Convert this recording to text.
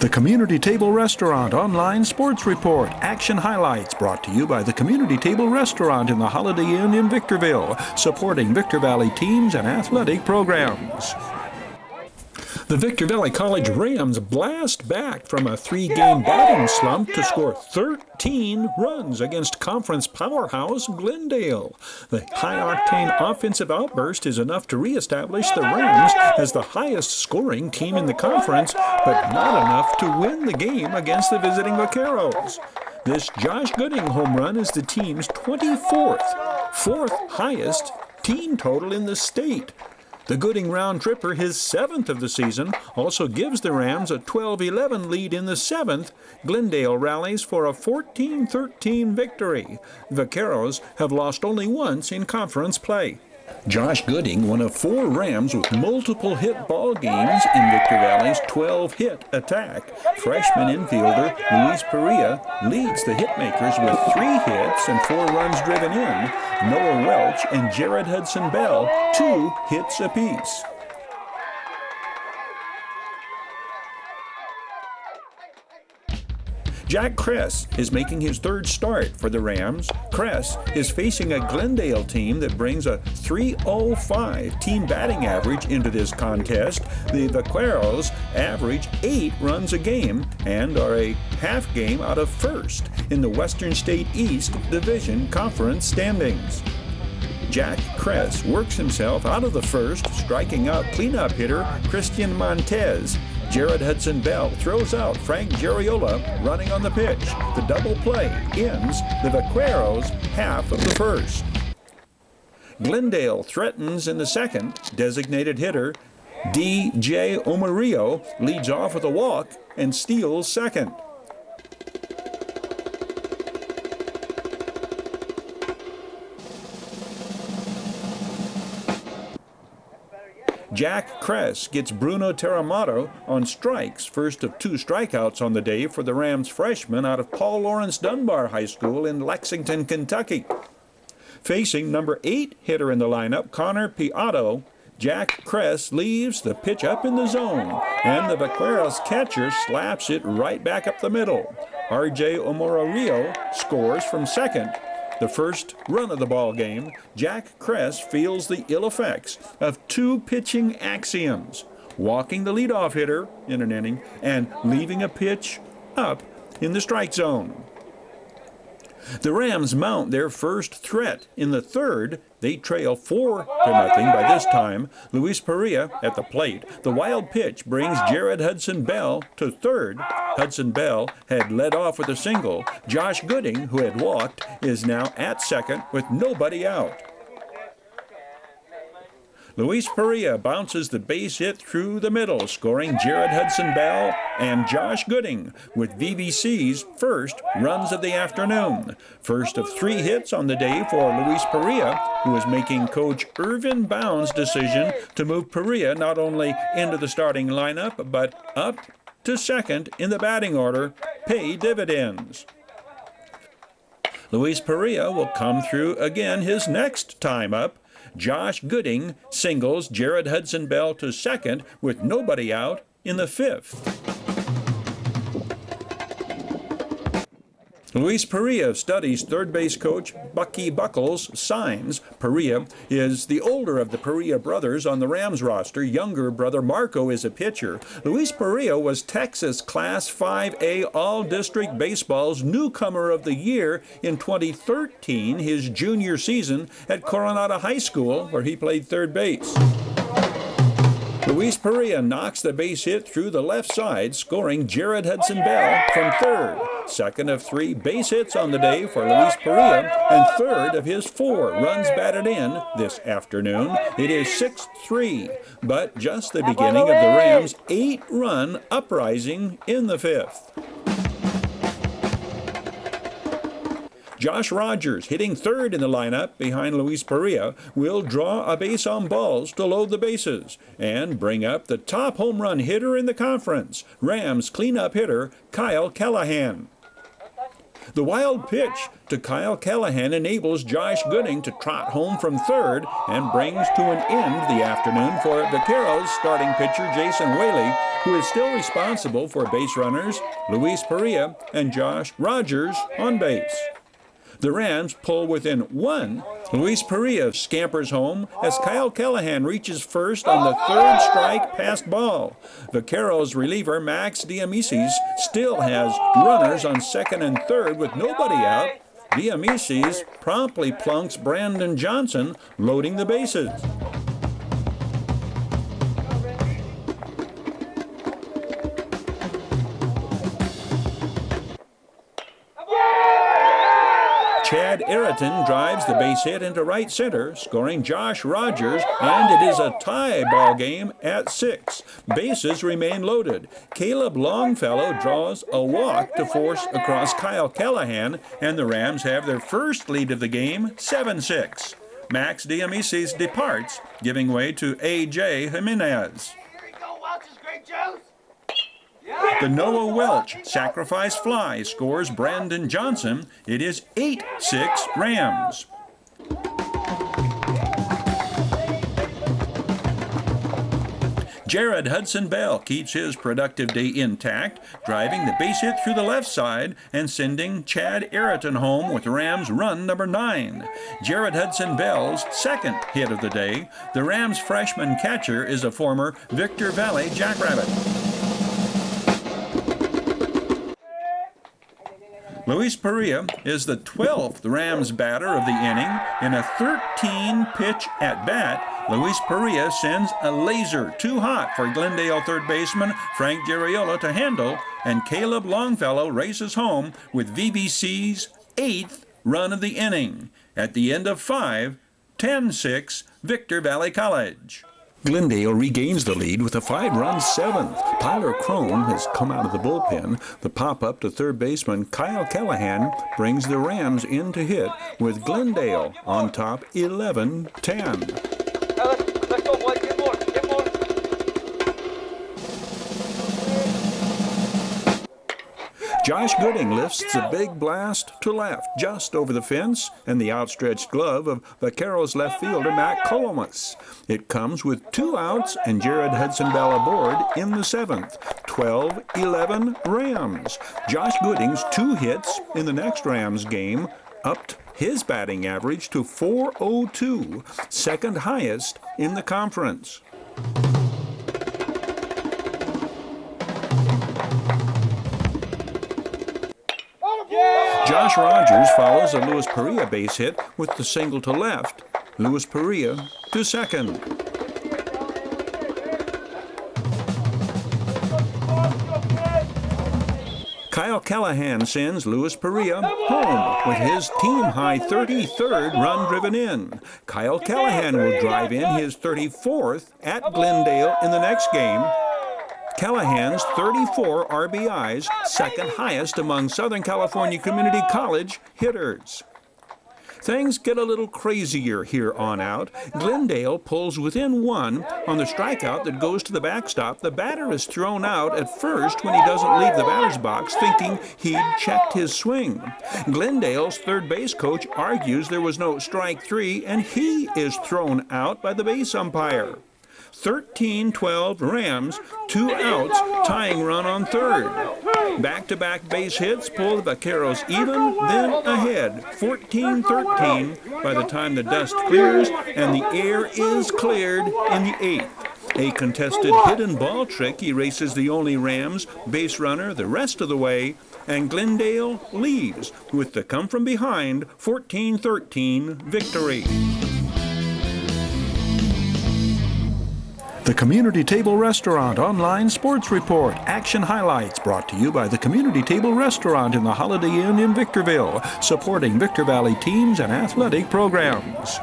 The Community Table Restaurant Online Sports Report. Action highlights brought to you by the Community Table Restaurant in the Holiday Inn in Victorville, supporting Victor Valley teams and athletic programs. The Victor Valley College Rams blast back from a 3-game batting slump to score 13 runs against conference powerhouse Glendale. The high-octane offensive outburst is enough to reestablish the Rams as the highest-scoring team in the conference, but not enough to win the game against the visiting Vaqueros. This Josh Gooding home run is the team's 24th, fourth highest team total in the state. The Gooding round tripper, his 7th of the season, also gives the Rams a 12-11 lead in the 7th. Glendale rallies for a 14-13 victory. The Vaqueros have lost only once in conference play. Josh Gooding, one of 4 Rams with multiple hit ball games in Victor Valley's 12-hit attack. Freshman infielder Luis Perea leads the hitmakers with 3 hits and 4 runs driven in. Noah Welch and Jared Hudson Bell, 2 hits apiece. Jack Kress is making his 3rd start for the Rams. Kress is facing a Glendale team that brings a .305 team batting average into this contest. The Vaqueros average 8 runs a game and are a half game out of first in the Western State East Division Conference standings. Jack Kress works himself out of the first, striking out cleanup hitter Christian Montez. Jared Hudson Bell throws out Frank Jariola running on the pitch. The double play ends the Vaqueros' half of the first. Glendale threatens in the second. Designated hitter D.J. Omarillo leads off with a walk and steals second. Jack Kress gets Bruno Teramato on strikes, first of 2 strikeouts on the day for the Rams freshman out of Paul Lawrence Dunbar High School in Lexington, Kentucky. Facing number 8 hitter in the lineup, Connor Piatto, Jack Kress leaves the pitch up in the zone, and the Vaqueros catcher slaps it right back up the middle. R.J. Omorillo scores from second. The first run of the ball game, Jack Kress feels the ill effects of 2 pitching axioms: walking the leadoff hitter in an inning and leaving a pitch up in the strike zone. The Rams mount their first threat in the 3rd. They trail 4-0 by this time. Luis Perea at the plate. The wild pitch brings Jared Hudson Bell to 3rd. Hudson Bell had led off with a single. Josh Gooding, who had walked, is now at 2nd with nobody out. Luis Perea bounces the base hit through the middle, scoring Jared Hudson Bell and Josh Gooding with VVC's first runs of the afternoon. First of 3 hits on the day for Luis Perea, who is making Coach Irvin Bound's decision to move Perea not only into the starting lineup, but up to 2nd in the batting order, pay dividends. Luis Perea will come through again his next time up. Josh Gooding singles Jared Hudson Bell to 2nd with nobody out in the 5th. Luis Perea studies third base coach Bucky Buckles' signs. Perea is the older of the Perea brothers on the Rams roster. Younger brother Marco is a pitcher. Luis Perea was Texas Class 5A All-District Baseball's Newcomer of the Year in 2013, his junior season at Coronado High School, where he played third base. Luis Perea knocks the base hit through the left side, scoring Jared Hudson Bell from 3rd. 2nd of 3 base hits on the day for Luis Perea, and 3rd of his 4 runs batted in this afternoon. It is 6-3, but just the beginning of the Rams' 8-run uprising in the 5th. Josh Rogers, hitting 3rd in the lineup behind Luis Perea, will draw a base on balls to load the bases and bring up the top home run hitter in the conference, Rams cleanup hitter Kyle Callahan. The wild pitch to Kyle Callahan enables Josh Gooding to trot home from third and brings to an end the afternoon for Vaqueros starting pitcher Jason Whaley, who is still responsible for base runners Luis Perea and Josh Rogers on base. The Rams pull within one. Luis Perea scampers home as Kyle Callahan reaches first on the third strike passed ball. Vaqueros reliever Max Diamicis still has runners on second and third with nobody out. Diamicis promptly plunks Brandon Johnson, loading the bases. Chad Ayrton drives the base hit into right center, scoring Josh Rogers, and it is a tie ball game at 6. Bases remain loaded. Caleb Longfellow draws a walk to force across Kyle Callahan, and the Rams have their first lead of the game, 7-6. Max Diamicis departs, giving way to A.J. Jimenez. The Noah Welch sacrifice fly scores Brandon Johnson. It is 8-6 Rams. Jared Hudson Bell keeps his productive day intact, driving the base hit through the left side and sending Chad Ayrton home with Rams run number 9. Jared Hudson Bell's second hit of the day. The Rams freshman catcher is a former Victorville Jackrabbit. Luis Perea is the 12th Rams batter of the inning. In a 13-pitch at-bat, Luis Perea sends a laser too hot for Glendale third baseman Frank Garriola to handle, and Caleb Longfellow races home with VBC's 8th run of the inning. At the end of 5, 10-6 Victor Valley College. Glendale regains the lead with a 5-run 7th. Tyler Crone has come out of the bullpen. The pop-up to third baseman Kyle Callahan brings the Rams in to hit, with Glendale on top 11-10. Let's go, boy. Get more. Josh Gooding lifts a big blast to left, just over the fence, and the outstretched glove of Vaqueros left fielder Matt Colomas. It comes with 2 outs and Jared Hudson Bell aboard in the 7th. 12-11 Rams. Josh Gooding's 2 hits in the next Rams game upped his batting average to .402, second highest in the conference. Josh Rogers follows a Luis Perea base hit with the single to left. Luis Perea to second. Kyle Callahan sends Luis Perea home with his team-high 33rd run driven in. Kyle Callahan will drive in his 34th at Glendale in the next game. Callahan's 34 RBIs, second highest among Southern California Community College hitters. Things get a little crazier here on out. Glendale pulls within 1 on the strikeout that goes to the backstop. The batter is thrown out at first when he doesn't leave the batter's box, thinking he'd checked his swing. Glendale's third base coach argues there was no strike 3, and he is thrown out by the base umpire. 13-12 Rams, 2 outs, tying run on third. Back-to-back base hits pull the Vaqueros even, then ahead, 14-13 by the time the dust clears and the air is cleared in the 8th. A contested hidden ball trick erases the only Rams base runner the rest of the way, and Glendale leaves with the come-from-behind 14-13 victory. The Community Table Restaurant Online Sports Report. Action highlights brought to you by the Community Table Restaurant in the Holiday Inn in Victorville, supporting Victor Valley teams and athletic programs.